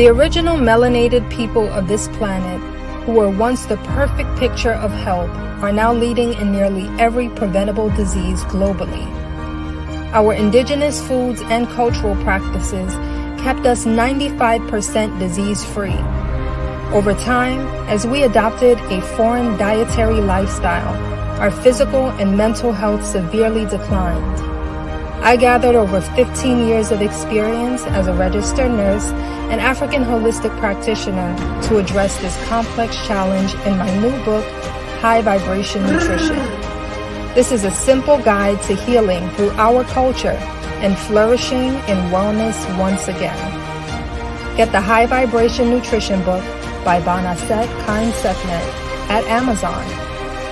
The original melanated people of this planet, who were once the perfect picture of health, are now leading in nearly every preventable disease globally. Our indigenous foods and cultural practices kept us 95% disease-free. Over time, as we adopted a foreign dietary lifestyle, our physical and mental health severely declined. I gathered over 15 years of experience as a registered nurse and African holistic practitioner to address this complex challenge in my new book, High Vibration Nutrition. This is a simple guide to healing through our culture and flourishing in wellness once again. Get the High Vibration Nutrition book by Banaset Kind Seknet at Amazon.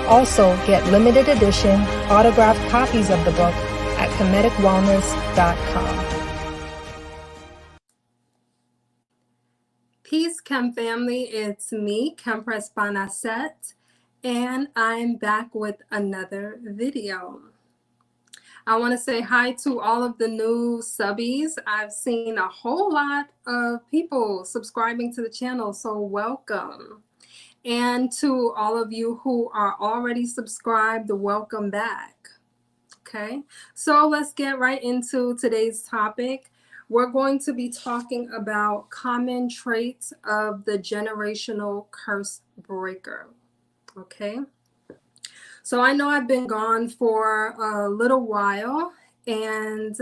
Also, get limited edition autographed copies of the book at kemeticwellness.com. Peace, Chem family. It's me, Kempress Banaset, and I'm back with another video. I want to say hi to all of the new subbies. I've seen a whole lot of people subscribing to the channel, so welcome. And to all of you who are already subscribed, welcome back. Okay, so let's get right into today's topic. We're going to be talking about common traits of the generational curse breaker. Okay, so I know I've been gone for a little while, and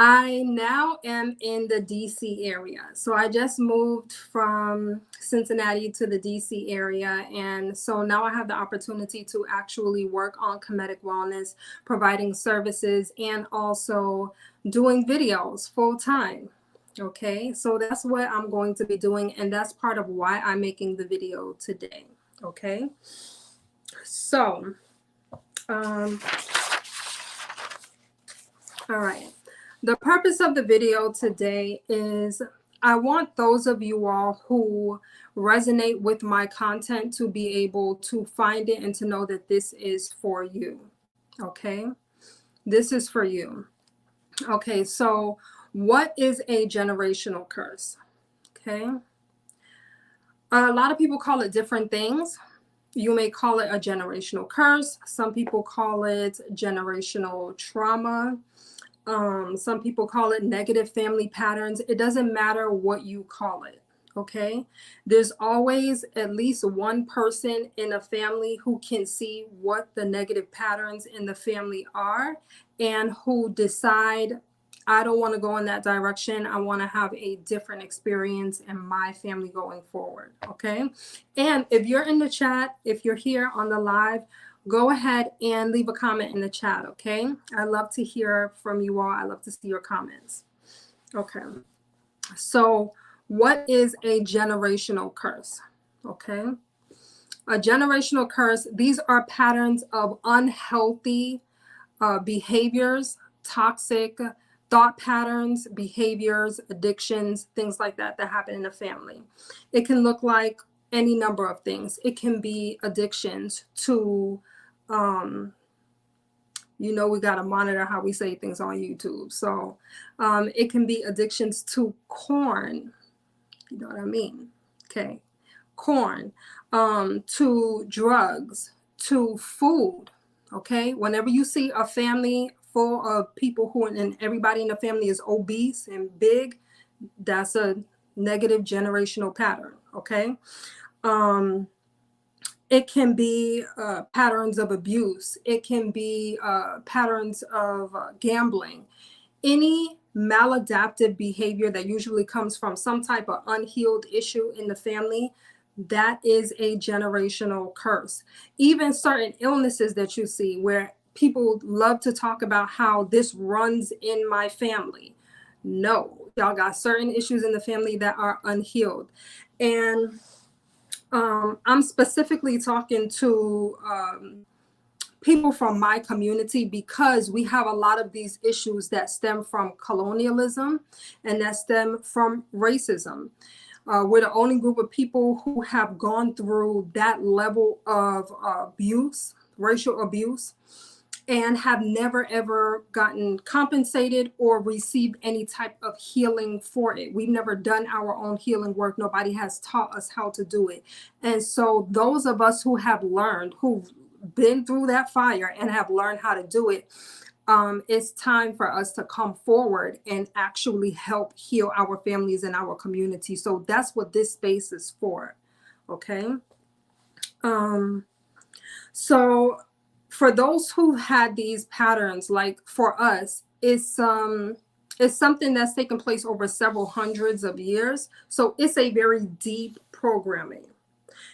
I now am in the DC area. So I just moved from Cincinnati to the DC area. And so now I have the opportunity to actually work on Kemetic wellness, providing services, and also doing videos full time. Okay, so that's what I'm going to be doing. And that's part of why I'm making the video today. Okay, so, all right. The purpose of the video today is I want those of you all who resonate with my content to be able to find it and to know that this is for you. Okay, this is for you. Okay, so what is a generational curse? Okay, a lot of people call it different things. You may call it a generational curse. Some people call it generational trauma. Some people call it negative family patterns. It doesn't matter what you call it, okay? There's always at least one person in a family who can see what the negative patterns in the family are and who decide, I don't want to go in that direction. I want to have a different experience in my family going forward, okay? And if you're in the chat, if you're here on the live, go ahead and leave a comment in the chat, okay? I love to hear from you all. I love to see your comments. Okay. So what is a generational curse? Okay. A generational curse, these are patterns of unhealthy behaviors, toxic thought patterns, behaviors, addictions, things like that that happen in a family. It can look like any number of things. It can be addictions to you know, we got to monitor how we say things on YouTube. So it can be addictions to corn. You know what I mean? Okay. Corn, to drugs, to food. Okay. Whenever you see a family full of people who, and everybody in the family is obese and big, that's a negative generational pattern. Okay. It can be patterns of abuse. It can be patterns of gambling. Any maladaptive behavior that usually comes from some type of unhealed issue in the family, that is a generational curse. Even certain illnesses that you see where people love to talk about how this runs in my family. No, y'all got certain issues in the family that are unhealed. And I'm specifically talking to people from my community because we have a lot of these issues that stem from colonialism and that stem from racism. We're the only group of people who have gone through that level of abuse, racial abuse. and have never ever gotten compensated or received any type of healing for it. We've never done our own healing work. Nobody has taught us how to do it. And so those of us who have learned, who've been through that fire and have learned how to do it, it's time for us to come forward and actually help heal our families and our community. So that's what this space is for. Okay. So for those who had these patterns, like for us, it's something that's taken place over several hundreds of years. So it's a very deep programming.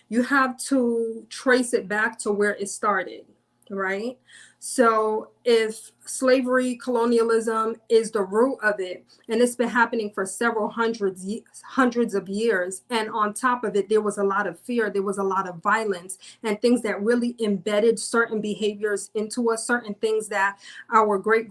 You have to trace it back to where it started, right? So if slavery, colonialism is the root of it, and it's been happening for several hundreds of years, and on top of it, there was a lot of fear, there was a lot of violence, and things that really embedded certain behaviors into us, certain things that our great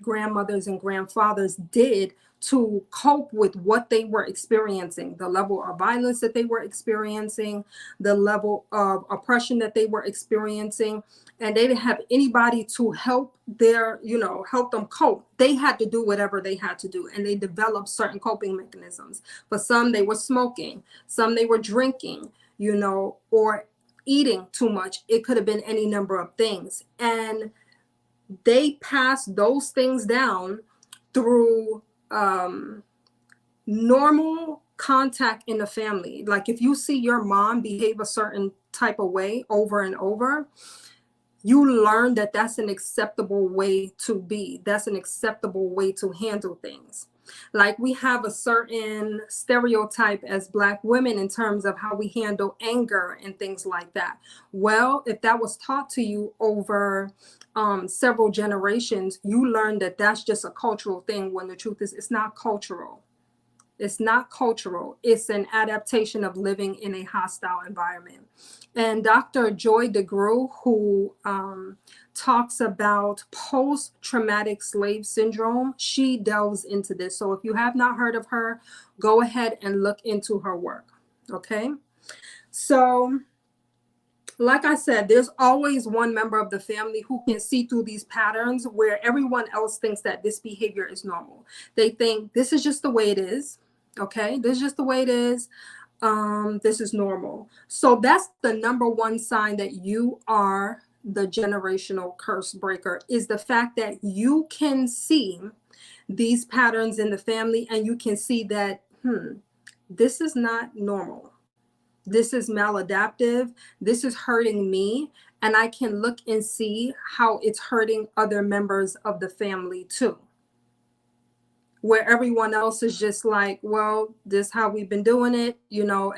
grandmothers and grandfathers did to cope with what they were experiencing, the level of violence that they were experiencing, the level of oppression that they were experiencing, and they didn't have anybody to help help them cope. They had to do whatever they had to do, and they developed certain coping mechanisms. For some, they were smoking, some they were drinking, or eating too much. It could have been any number of things. And they passed those things down through normal contact in the family. Like if you see your mom behave a certain type of way over and over, you learn that that's an acceptable way to be. That's an acceptable way to handle things. Like we have a certain stereotype as Black women in terms of how we handle anger and things like that. Well, if that was taught to you over several generations, you learn that that's just a cultural thing, when the truth is it's not cultural. It's not cultural. It's an adaptation of living in a hostile environment. And Dr. Joy DeGruy, who talks about post-traumatic slave syndrome, she delves into this. So if you have not heard of her, go ahead and look into her work. Okay. So like I said, there's always one member of the family who can see through these patterns where everyone else thinks that this behavior is normal. They think this is just the way it is. Okay, this is just the way it is. This is normal. So that's the number one sign that you are the generational curse breaker, is the fact that you can see these patterns in the family and you can see that, this is not normal. This is maladaptive. This is hurting me. And I can look and see how it's hurting other members of the family too. Where everyone else is just like, well, this is how we've been doing it.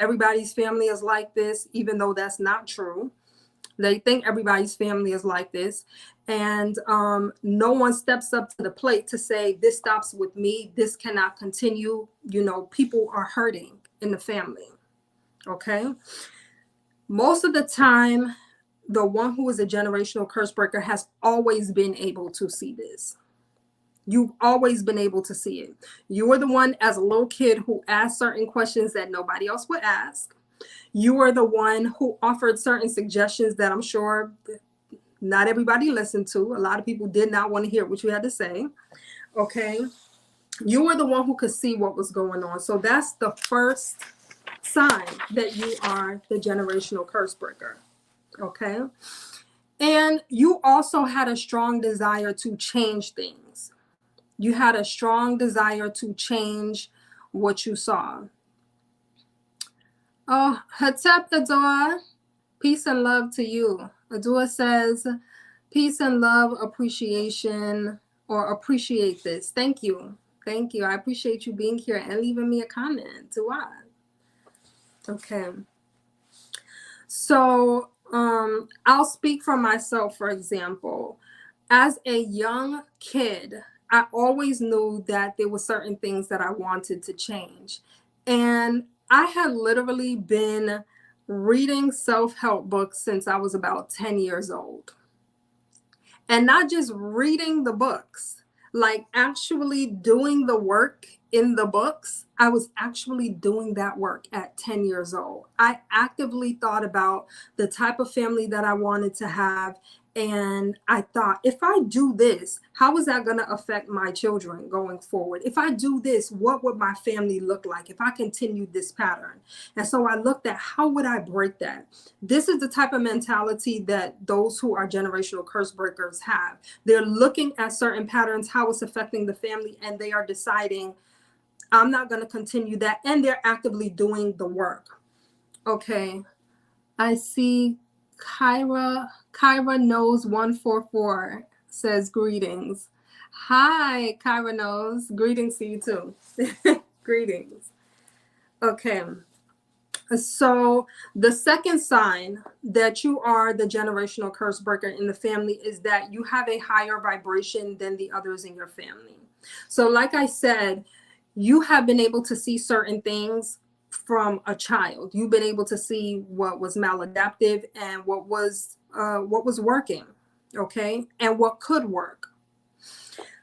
Everybody's family is like this, even though that's not true. They think everybody's family is like this. And no one steps up to the plate to say, this stops with me. This cannot continue. People are hurting in the family. Okay. Most of the time, the one who is a generational curse breaker has always been able to see this. You've always been able to see it. You were the one as a little kid who asked certain questions that nobody else would ask. You were the one who offered certain suggestions that I'm sure not everybody listened to. A lot of people did not want to hear what you had to say. Okay. You were the one who could see what was going on. So that's the first sign that you are the generational curse breaker. Okay. And you also had a strong desire to change things. You had a strong desire to change what you saw. Oh, Hatep Adua, peace and love to you. Adua says, peace and love, appreciation, or appreciate this. Thank you. Thank you. I appreciate you being here and leaving me a comment. Dua. Okay. So I'll speak for myself, for example. As a young kid, I always knew that there were certain things that I wanted to change. And I had literally been reading self-help books since I was about 10 years old. And not just reading the books, like actually doing the work in the books. I was actually doing that work at 10 years old. I actively thought about the type of family that I wanted to have And I thought, if I do this, how is that going to affect my children going forward? If I do this, what would my family look like if I continued this pattern? And so I looked at, how would I break that? This is the type of mentality that those who are generational curse breakers have. They're looking at certain patterns, how it's affecting the family, and they are deciding, I'm not going to continue that. And they're actively doing the work. Okay. I see Kyra knows 144 says greetings. Hi, Kyra knows. Greetings to you too. Greetings. Okay. So the second sign that you are the generational curse breaker in the family is that you have a higher vibration than the others in your family. So like I said, you have been able to see certain things from a child. You've been able to see what was maladaptive and what was working, okay, and what could work.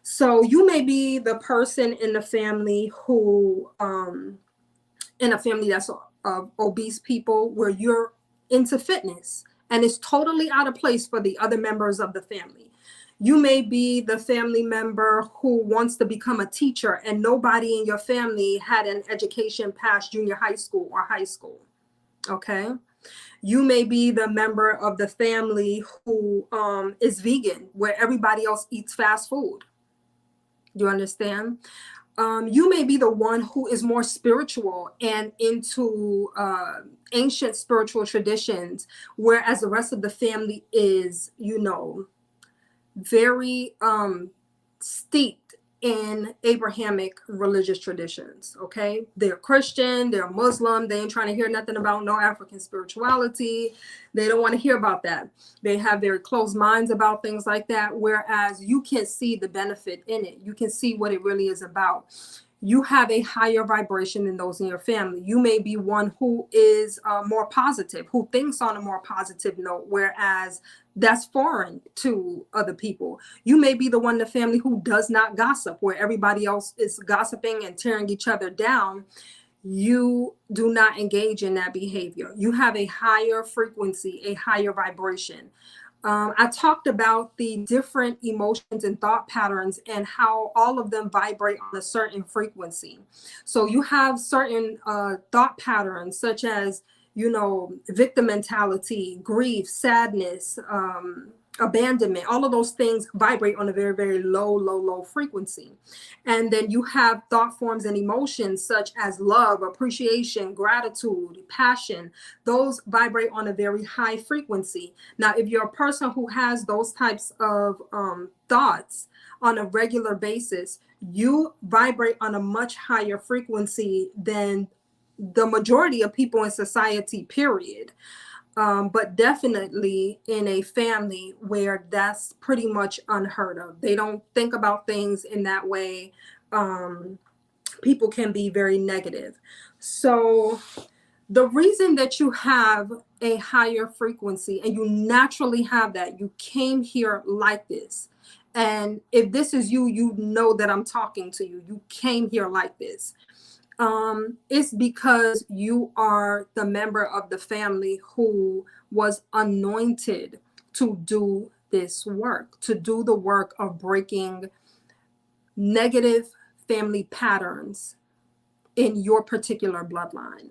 So you may be the person in the family who, in a family that's of obese people, where you're into fitness and it's totally out of place for the other members of the family. You may be the family member who wants to become a teacher and nobody in your family had an education past junior high school or high school. Okay. You may be the member of the family who is vegan, where everybody else eats fast food. Do you understand? You may be the one who is more spiritual and into ancient spiritual traditions, whereas the rest of the family is, very steeped in Abrahamic religious traditions. Okay, they're Christian, they're Muslim, they ain't trying to hear nothing about no African spirituality. They don't want to hear about that. They have very closed minds about things like that, whereas you can see the benefit in it. You can see what it really is about. You have a higher vibration than those in your family. You may be one who is more positive, who thinks on a more positive note, whereas that's foreign to other people. You may be the one in the family who does not gossip, where everybody else is gossiping and tearing each other down. You do not engage in that behavior. You have a higher frequency, a higher vibration. I talked about the different emotions and thought patterns and how all of them vibrate on a certain frequency. So you have certain thought patterns, such as, victim mentality, grief, sadness, abandonment. All of those things vibrate on a very, very low frequency. And then you have thought forms and emotions such as love, appreciation, gratitude, passion. Those vibrate on a very high frequency. Now, if you're a person who has those types of thoughts on a regular basis, you vibrate on a much higher frequency than the majority of people in society, period. But definitely in a family where that's pretty much unheard of. They don't think about things in that way. People can be very negative. So the reason that you have a higher frequency, and you naturally have that, you came here like this. And if this is you, you know that I'm talking to you. You came here like this. It's because you are the member of the family who was anointed to do this work, to do the work of breaking negative family patterns in your particular bloodline.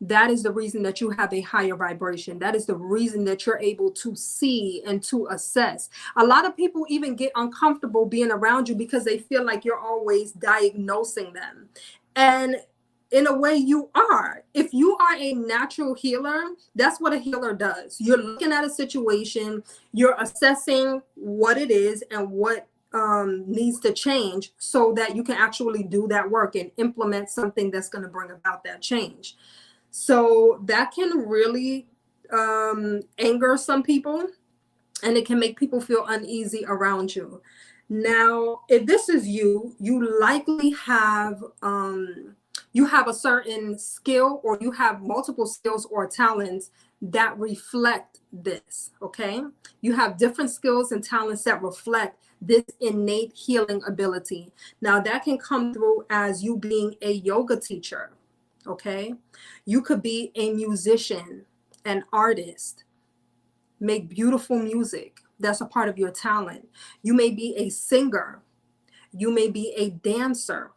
That is the reason that you have a higher vibration. That is the reason that you're able to see and to assess. A lot of people even get uncomfortable being around you because they feel like you're always diagnosing them. And in a way, you are. If you are a natural healer, that's what a healer does. You're looking at a situation, you're assessing what it is and what needs to change so that you can actually do that work and implement something that's going to bring about that change. So that can really anger some people, and it can make people feel uneasy around you. Now, if this is you, you likely have a certain skill, or you have multiple skills or talents that reflect this, okay? You have different skills and talents that reflect this innate healing ability. Now, that can come through as you being a yoga teacher. Okay, you could be a musician, an artist, make beautiful music. That's a part of your talent. You may be a singer. You may be a dancer.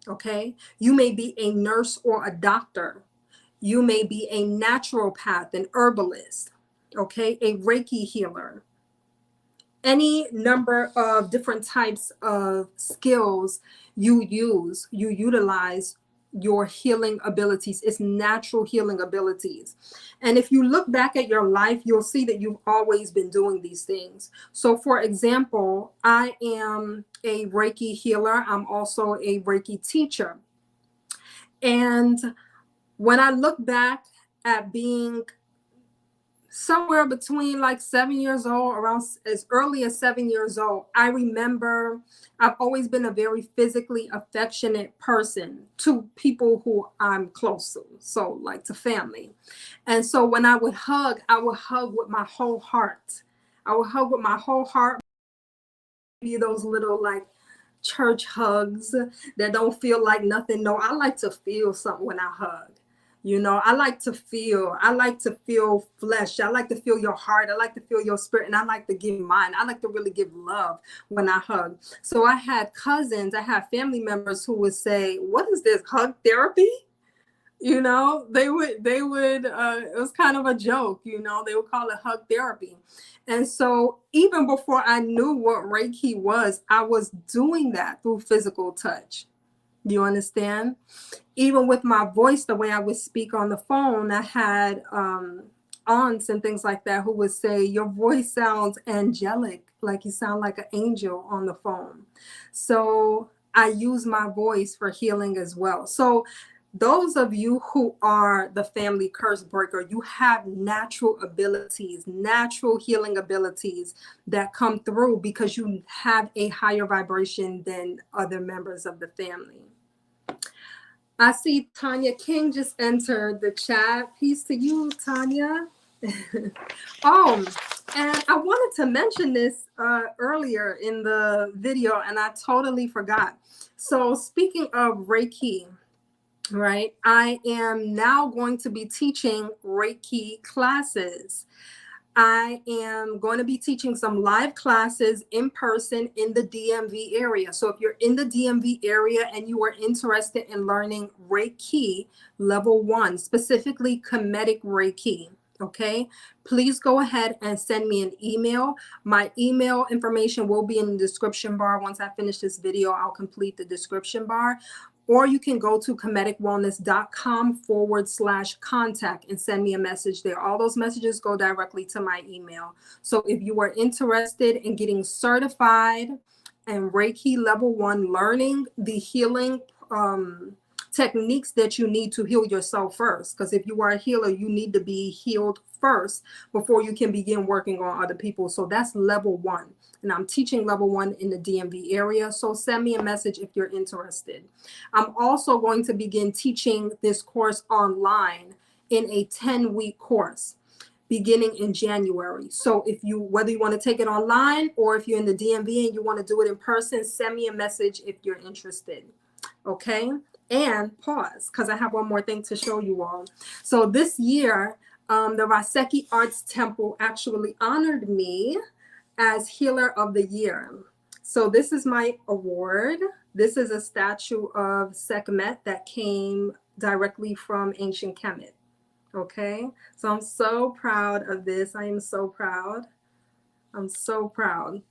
Okay. You may be a nurse or a doctor. You may be a naturopath, an herbalist. Okay. A Reiki healer. Any number of different types of skills you utilize your healing abilities. It's natural healing abilities. And if you look back at your life, you'll see that you've always been doing these things. So for example, I am a Reiki healer. I'm also a Reiki teacher. And when I look back at being somewhere between like 7 years old, around as early as 7 years old, I remember I've always been a very physically affectionate person to people who I'm close to, so like to family. And so when I would hug with my whole heart. I would hug with my whole heart. Be those little like church hugs that don't feel like nothing. No, I like to feel something when I hug. I like to feel. I like to feel flesh. I like to feel your heart. I like to feel your spirit. And I like to give mine. I like to really give love when I hug. So I had cousins, I had family members who would say, "What is this, hug therapy?" They would it was kind of a joke, they would call it hug therapy. And so even before I knew what Reiki was, I was doing that through physical touch. You understand? Even with my voice, the way I would speak on the phone, I had aunts and things like that who would say, "Your voice sounds angelic, like you sound like an angel on the phone." So I use my voice for healing as well. So those of you who are the family curse breaker, you have natural abilities, natural healing abilities that come through because you have a higher vibration than other members of the family. I see Tanya King just entered the chat. Peace to you, Tanya. Oh, and I wanted to mention this earlier in the video, and I totally forgot. So speaking of Reiki, right, I am now going to be teaching Reiki classes. I am going to be teaching some live classes in person in the DMV area. So if you're in the DMV area and you are interested in learning Reiki level 1, specifically Kemetic Reiki, okay, please go ahead and send me an email. My email information will be in the description bar. Once I finish this video, I'll complete the description bar. Or you can go to kemeticwellness.com/contact and send me a message there. All those messages go directly to my email. So if you are interested in getting certified and Reiki level 1, learning the healing techniques that you need to heal yourself first, because if you are a healer, you need to be healed first before you can begin working on other people. So that's level 1. And I'm teaching level 1 in the DMV area. So send me a message if you're interested. I'm also going to begin teaching this course online in a 10-week course beginning in January. So whether you want to take it online or if you're in the DMV and you want to do it in person, send me a message if you're interested. Okay. And pause, because I have one more thing to show you all. So this year, the Raseki Arts Temple actually honored me as Healer of the Year. So this is my award. This is a statue of Sekhmet that came directly from ancient Kemet. Okay, so I'm so proud of this. I am so proud. I'm so proud.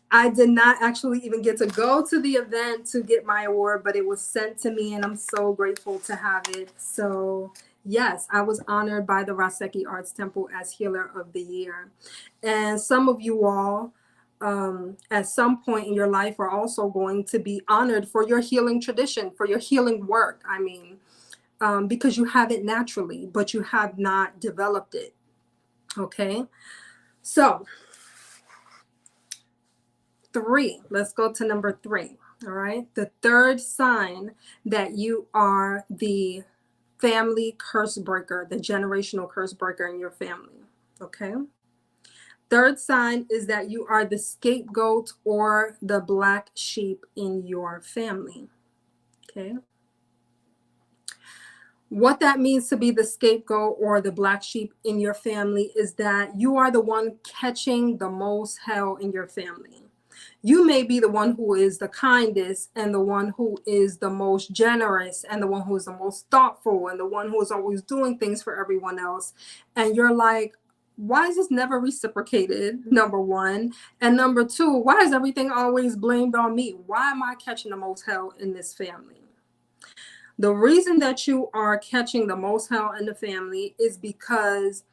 I did not actually even get to go to the event to get my award, but it was sent to me and I'm so grateful to have it. So yes, I was honored by the Raseki Arts Temple as Healer of the Year. And some of you all at some point in your life are also going to be honored for your healing tradition, for your healing work. I mean, because you have it naturally, but you have not developed it. Okay, so 3, let's go to number 3. All right, the third sign that you are the family curse breaker, the generational curse breaker in your family. Okay, third sign is that you are the scapegoat or the black sheep in your family. Okay. What that means to be the scapegoat or the black sheep in your family is that you are the one catching the most hell in your family. You may be the one who is the kindest and the one who is the most generous and the one who is the most thoughtful and the one who is always doing things for everyone else. And you're like, why is this never reciprocated? Number one. And number two, why is everything always blamed on me? Why am I catching the most hell in this family? The reason that you are catching the most hell in the family is because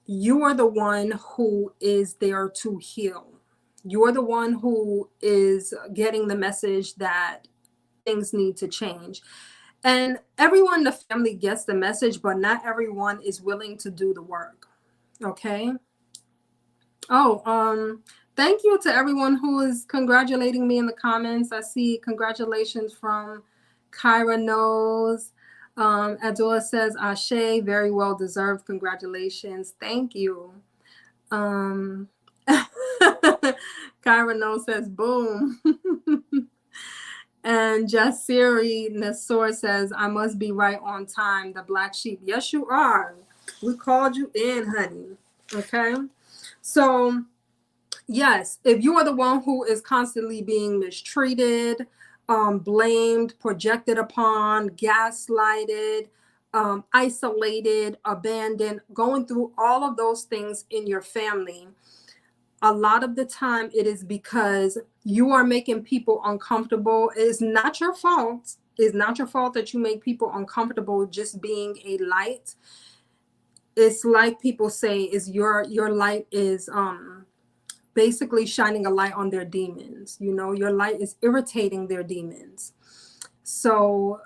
you are the one who is there to heal. You're the one who is getting the message that things need to change. And everyone in the family gets the message, but not everyone is willing to do the work. Okay. Oh, thank you to everyone who is congratulating me in the comments. I see congratulations from Kyra Knows. Adora says, Ashe, very well deserved. Congratulations. Thank you. Kyra Knows says, boom. And Jasiri Nasor says, I must be right on time. The black sheep. Yes, you are. We called you in, honey. Okay. So, yes, if you are the one who is constantly being mistreated, blamed, projected upon, gaslighted, isolated, abandoned, going through all of those things in your family, a lot of the time it is because you are making people uncomfortable. It's not your fault. It's not your fault that you make people uncomfortable just being a light. It's like people say, is your light is basically shining a light on their demons. You know, your light is irritating their demons. So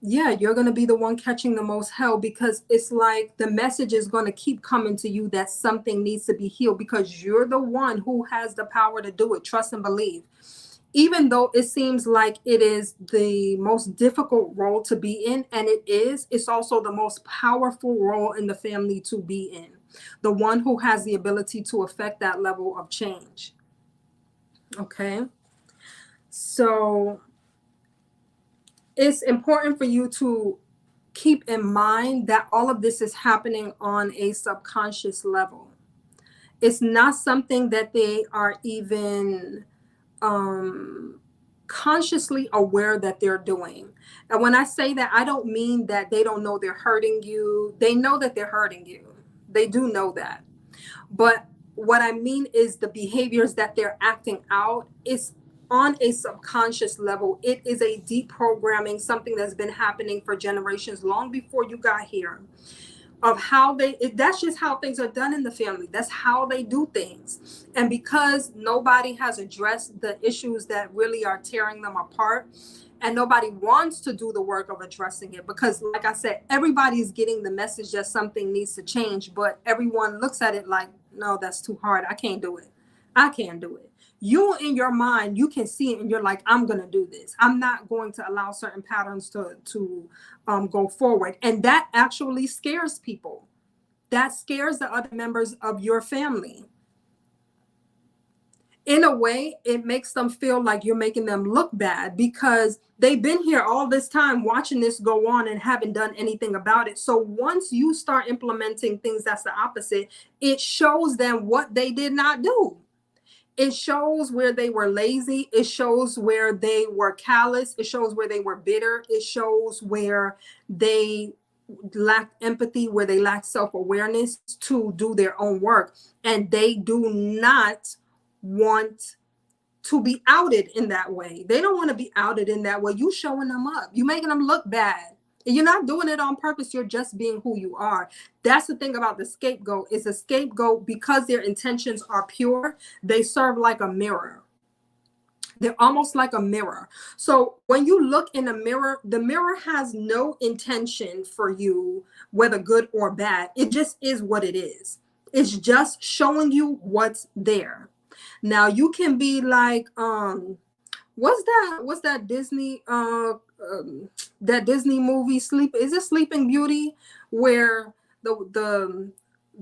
yeah, you're going to be the one catching the most hell, because it's like the message is going to keep coming to you that something needs to be healed, because you're the one who has the power to do it. Trust and believe. Even though it seems like it is the most difficult role to be in, and it is, it's also the most powerful role in the family to be in. The one who has the ability to affect that level of change. Okay. So it's important for you to keep in mind that all of this is happening on a subconscious level. It's not something that they are even consciously aware that they're doing. And when I say that, I don't mean that they don't know they're hurting you. They know that they're hurting you. They do know that. But what I mean is the behaviors that they're acting out is on a subconscious level. It is a deep programming, something that's been happening for generations long before you got here, of how that's just how things are done in the family. That's how they do things. And because nobody has addressed the issues that really are tearing them apart, and nobody wants to do the work of addressing it, because like I said, everybody's getting the message that something needs to change, but everyone looks at it like, no, that's too hard. I can't do it. I can't do it. You in your mind, you can see it and you're like, I'm going to do this. I'm not going to allow certain patterns to go forward. And that actually scares people. That scares the other members of your family. In a way, it makes them feel like you're making them look bad, because they've been here all this time watching this go on and haven't done anything about it. So once you start implementing things that's the opposite, it shows them what they did not do. It shows where they were lazy. It shows where they were callous. It shows where they were bitter. It shows where they lacked empathy, where they lacked self-awareness to do their own work. And they do not want to be outed in that way. They don't want to be outed in that way. You showing them up. You making them look bad. And you're not doing it on purpose. You're just being who you are. That's the thing about the scapegoat. Is a scapegoat, because their intentions are pure, they serve like a mirror. They're almost like a mirror. So when you look in a mirror, the mirror has no intention for you, whether good or bad. It just is what it is. It's just showing you what's there. Now you can be like, what's that Disney that Disney movie is it Sleeping Beauty, where the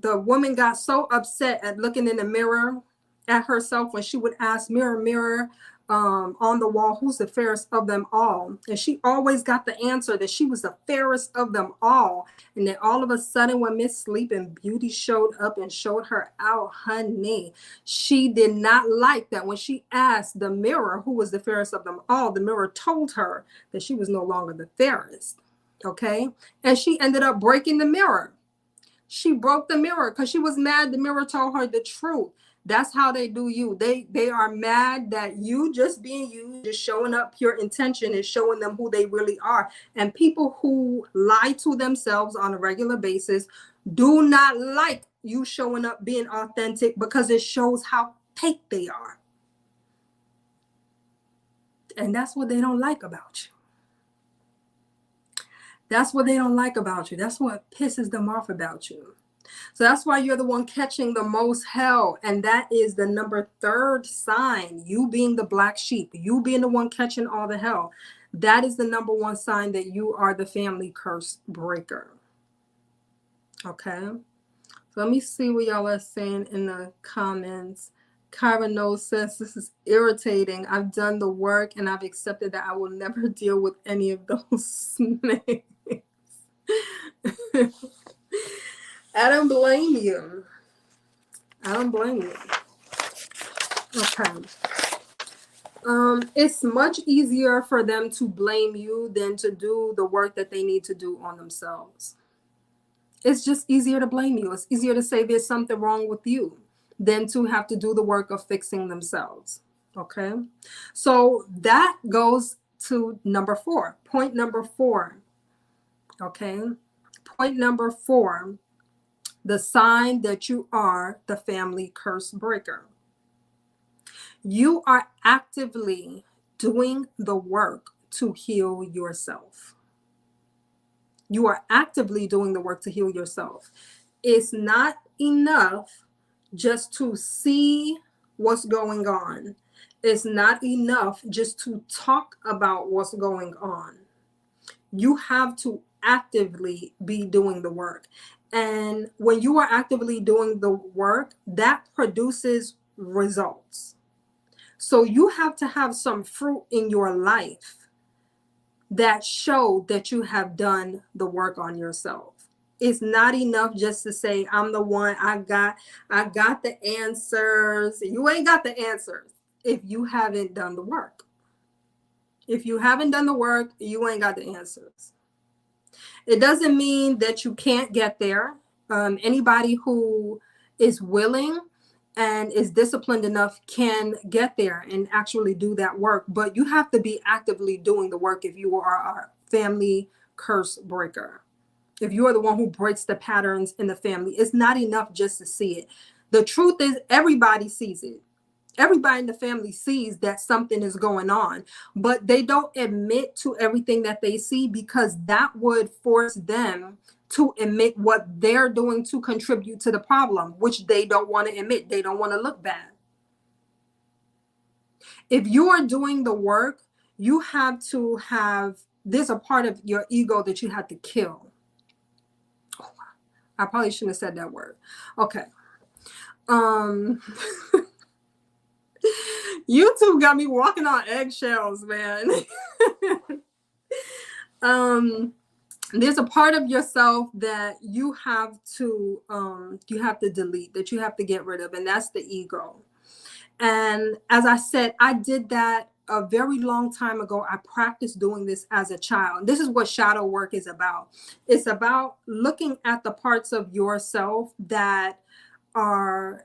woman got so upset at looking in the mirror at herself when she would ask, mirror, mirror, on the wall, who's the fairest of them all? And she always got the answer that she was the fairest of them all. And then all of a sudden, when Miss Sleeping Beauty showed up and showed her out, honey, she did not like that. When she asked the mirror who was the fairest of them all, the mirror told her that she was no longer the fairest. Okay. And she ended up breaking the mirror. She broke the mirror because she was mad the mirror told her the truth. That's how they do you. They are mad that you just being you, just showing up pure intention and showing them who they really are. And people who lie to themselves on a regular basis do not like you showing up being authentic because it shows how fake they are. And that's what they don't like about you. That's what they don't like about you. That's what pisses them off about you. So that's why you're the one catching the most hell. And that is the number 3 sign, you being the black sheep, you being the one catching all the hell. That is the number 1 sign that you are the family curse breaker. Okay. So let me see what y'all are saying in the comments. Kyra knows says this is irritating. I've done the work and I've accepted that I will never deal with any of those snakes. I don't blame you. I don't blame you. Okay. It's much easier for them to blame you than to do the work that they need to do on themselves. It's just easier to blame you. It's easier to say there's something wrong with you than to have to do the work of fixing themselves. Okay. So that goes to number 4. Point number 4. Okay. Point number 4. The sign that you are the family curse breaker. You are actively doing the work to heal yourself. You are actively doing the work to heal yourself. It's not enough just to see what's going on. It's not enough just to talk about what's going on. You have to actively be doing the work. And when you are actively doing the work, that produces results. So you have to have some fruit in your life that show that you have done the work on yourself. It's not enough just to say, I'm the one, I got the answers. You ain't got the answers if you haven't done the work. If you haven't done the work, you ain't got the answers. It doesn't mean that you can't get there. Anybody who is willing and is disciplined enough can get there and actually do that work. But you have to be actively doing the work if you are a family curse breaker. If you are the one who breaks the patterns in the family, it's not enough just to see it. The truth is everybody sees it. Everybody in the family sees that something is going on, but they don't admit to everything that they see because that would force them to admit what they're doing to contribute to the problem, which they don't want to admit. They don't want to look bad. If you are doing the work, you have to have, there's a part of your ego that you have to kill. I probably shouldn't have said that word. Okay. YouTube got me walking on eggshells, man. There's a part of yourself that you have to delete, that you have to get rid of, and that's the ego. And as I said, I did that a very long time ago. I practiced doing this as a child. This is what shadow work is about. It's about looking at the parts of yourself that are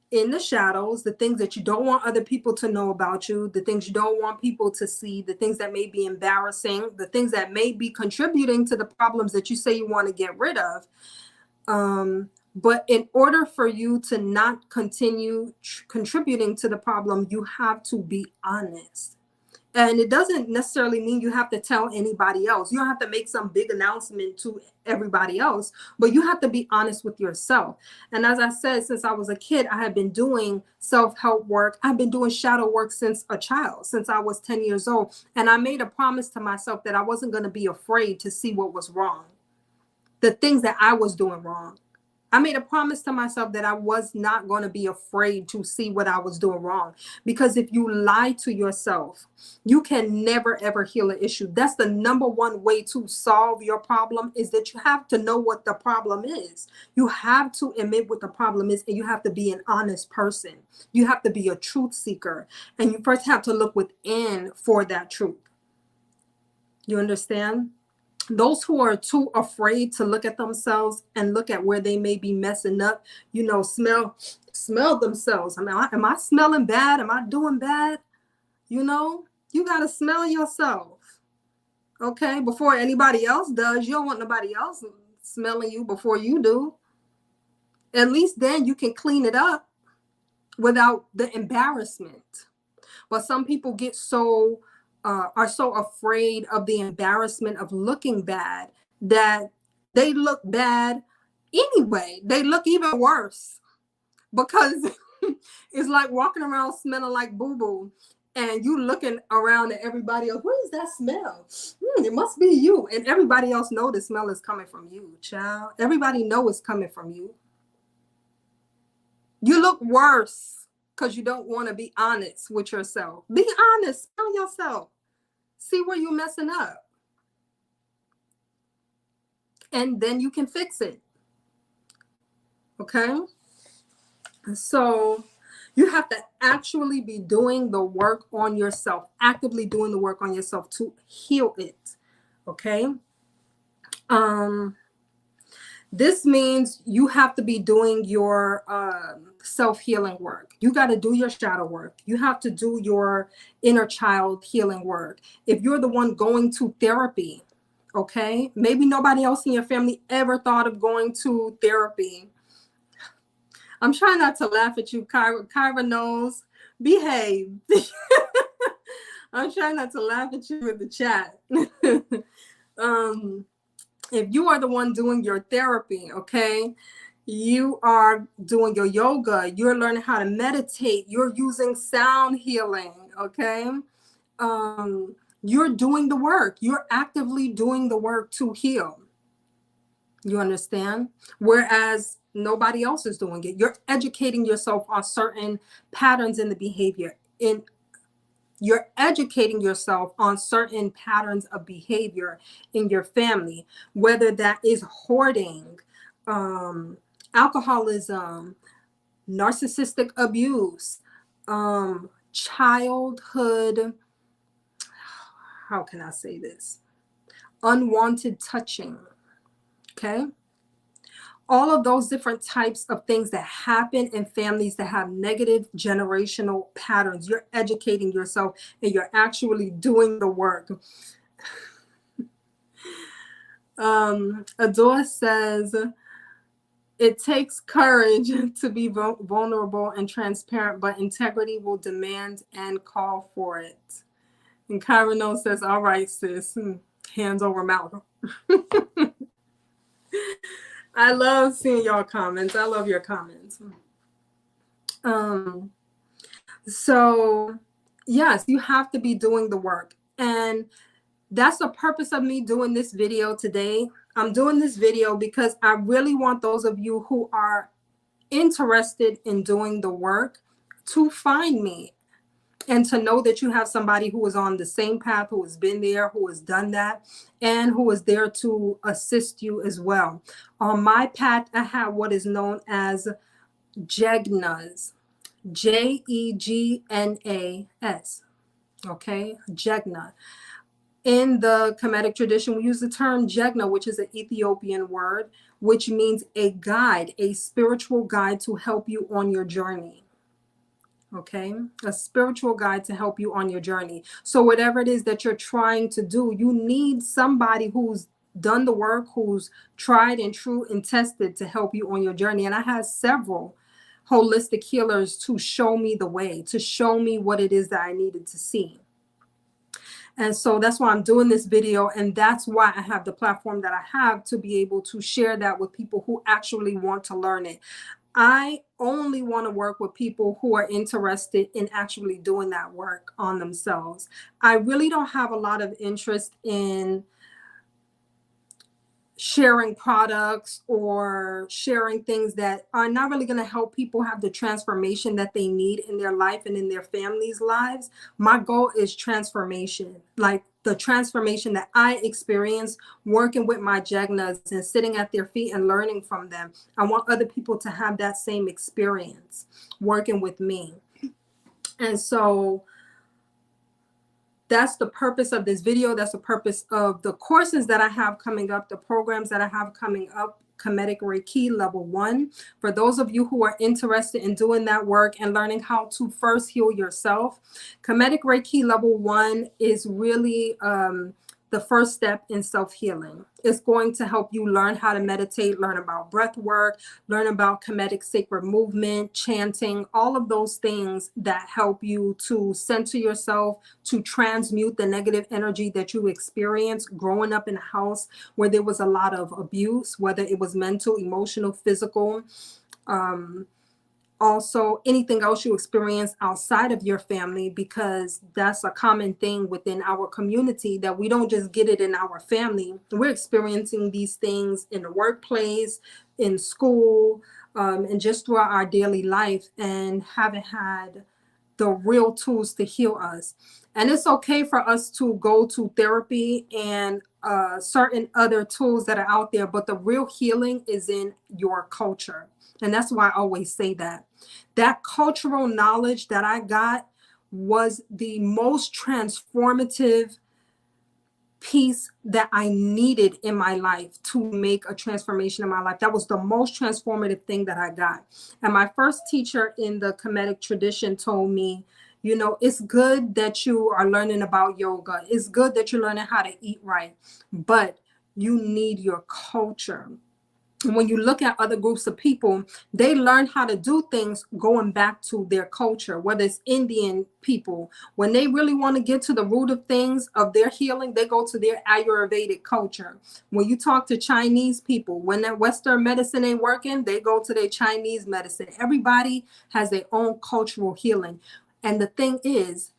in the shadows, the things that you don't want other people to know about you, the things you don't want people to see, the things that may be embarrassing, the things that may be contributing to the problems that you say you want to get rid of. But in order for you to not continue contributing to the problem, you have to be honest. And it doesn't necessarily mean you have to tell anybody else. You don't have to make some big announcement to everybody else, but you have to be honest with yourself. And as I said, since I was a kid, I have been doing self-help work. I've been doing shadow work since a child, since I was 10 years old. And I made a promise to myself that I wasn't going to be afraid to see what was wrong, the things that I was doing wrong. I made a promise to myself that I was not going to be afraid to see what I was doing wrong. Because if you lie to yourself, you can never, ever heal an issue. That's the number one way to solve your problem, is that you have to know what the problem is. You have to admit what the problem is, and you have to be an honest person. You have to be a truth seeker. And you first have to look within for that truth. You understand? Those who are too afraid to look at themselves and look at where they may be messing up, you know, smell themselves. I mean, am I smelling bad? Am I doing bad? You know, you got to smell yourself. Okay. Before anybody else does. You don't want nobody else smelling you before you do. At least then you can clean it up without the embarrassment. But some people get are so afraid of the embarrassment of looking bad that they look bad anyway. They look even worse because it's like walking around smelling like boo-boo, and you looking around at everybody else. What is that smell? It must be you. And everybody else know the smell is coming from you, child. Everybody know it's coming from you. You look worse because you don't want to be honest with yourself. Be honest. Tell yourself. See where you're messing up. And then you can fix it. Okay? So you have to actually be doing the work on yourself, actively doing the work on yourself to heal it. Okay? This means you have to be doing your self-healing work. You got to do your shadow work. You have to do your inner child healing work. If you're the one going to therapy, okay, maybe nobody else in your family ever thought of going to therapy. I'm trying not to laugh at you, Kyra. Kyra knows. Behave. I'm trying not to laugh at you in the chat. If you are the one doing your therapy, okay, you are doing your yoga, you're learning how to meditate, you're using sound healing, okay, you're doing the work. You're actively doing the work to heal. You understand? Whereas nobody else is doing it. You're educating yourself on certain patterns in the behavior. You're educating yourself on certain patterns of behavior in your family, whether that is hoarding, alcoholism, narcissistic abuse, childhood, how can I say this? Unwanted touching, okay? All of those different types of things that happen in families that have negative generational patterns. You're educating yourself and you're actually doing the work. Adore says, it takes courage to be vulnerable and transparent, but integrity will demand and call for it. And Kyrano says, all right, sis, hands over mouth. I love seeing y'all comments. I love your comments. So yes, you have to be doing the work. And that's the purpose of me doing this video today. I'm doing this video because I really want those of you who are interested in doing the work to find me and to know that you have somebody who is on the same path, who has been there, who has done that, and who is there to assist you as well. On my path, I have what is known as Jegnas, Jegnas, okay, Jegna. In the Kemetic tradition, we use the term Jegna, which is an Ethiopian word, which means a guide, a spiritual guide to help you on your journey. Okay, a spiritual guide to help you on your journey. So whatever it is that you're trying to do, you need somebody who's done the work, who's tried and true and tested to help you on your journey. And I had several holistic healers to show me the way, to show me what it is that I needed to see. And so that's why I'm doing this video. And that's why I have the platform that I have, to be able to share that with people who actually want to learn it. I only want to work with people who are interested in actually doing that work on themselves. I really don't have a lot of interest in sharing products or sharing things that are not really going to help people have the transformation that they need in their life and in their families' lives. My goal is transformation, like the transformation that I experienced working with my Jagnas and sitting at their feet and learning from them. I want other people to have that same experience working with me. And so that's the purpose of this video. That's the purpose of the courses that I have coming up, the programs that I have coming up. Kemetic Reiki Level 1. For those of you who are interested in doing that work and learning how to first heal yourself, Kemetic Reiki Level 1 is really the first step in self-healing. It's going to help you learn how to meditate, learn about breath work, learn about Kemetic sacred movement, chanting, all of those things that help you to center yourself, to transmute the negative energy that you experienced growing up in a house where there was a lot of abuse, whether it was mental, emotional, physical, also anything else you experience outside of your family, because that's a common thing within our community, that we don't just get it in our family. We're experiencing these things in the workplace, in school, and just throughout our daily life, and haven't had the real tools to heal us. And it's okay for us to go to therapy and certain other tools that are out there, but the real healing is in your culture. And that's why I always say that. That cultural knowledge that I got was the most transformative piece that I needed in my life to make a transformation in my life. That was the most transformative thing that I got. And my first teacher in the Kemetic tradition told me, you know, it's good that you are learning about yoga. It's good that you're learning how to eat right, but you need your culture. When you look at other groups of people, they learn how to do things going back to their culture, whether it's Indian people. When they really want to get to the root of things, of their healing, they go to their Ayurvedic culture. When you talk to Chinese people, when that Western medicine ain't working, they go to their Chinese medicine. Everybody has their own cultural healing. And the thing is,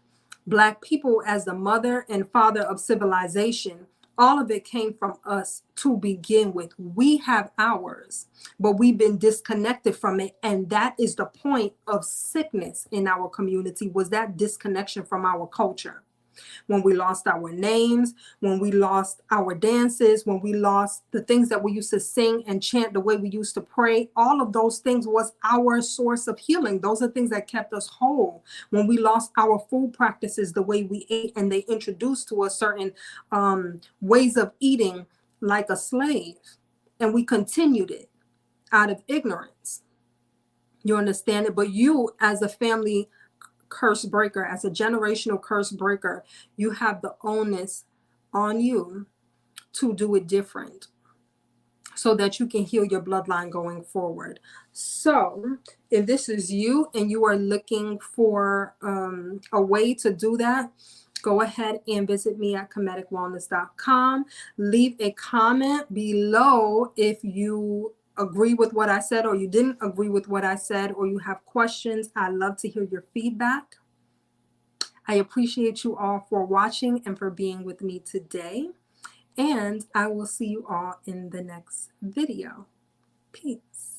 Black people, as the mother and father of civilization, all of it came from us to begin with. We have ours, but we've been disconnected from it. And that is the point of sickness in our community, was that disconnection from our culture. When we lost our names, when we lost our dances, when we lost the things that we used to sing and chant, the way we used to pray, all of those things was our source of healing. Those are things that kept us whole. When we lost our food practices, the way we ate, and they introduced to us certain ways of eating like a slave, and we continued it out of ignorance. You understand it? But you, as a family curse breaker, as a generational curse breaker, you have the onus on you to do it different so that you can heal your bloodline going forward. So if this is you and you are looking for a way to do that, go ahead and visit me at kemeticwellness.com. Leave a comment below if you agree with what I said, or you didn't agree with what I said, or you have questions. I love to hear your feedback. I appreciate you all for watching and for being with me today. And I will see you all in the next video. Peace.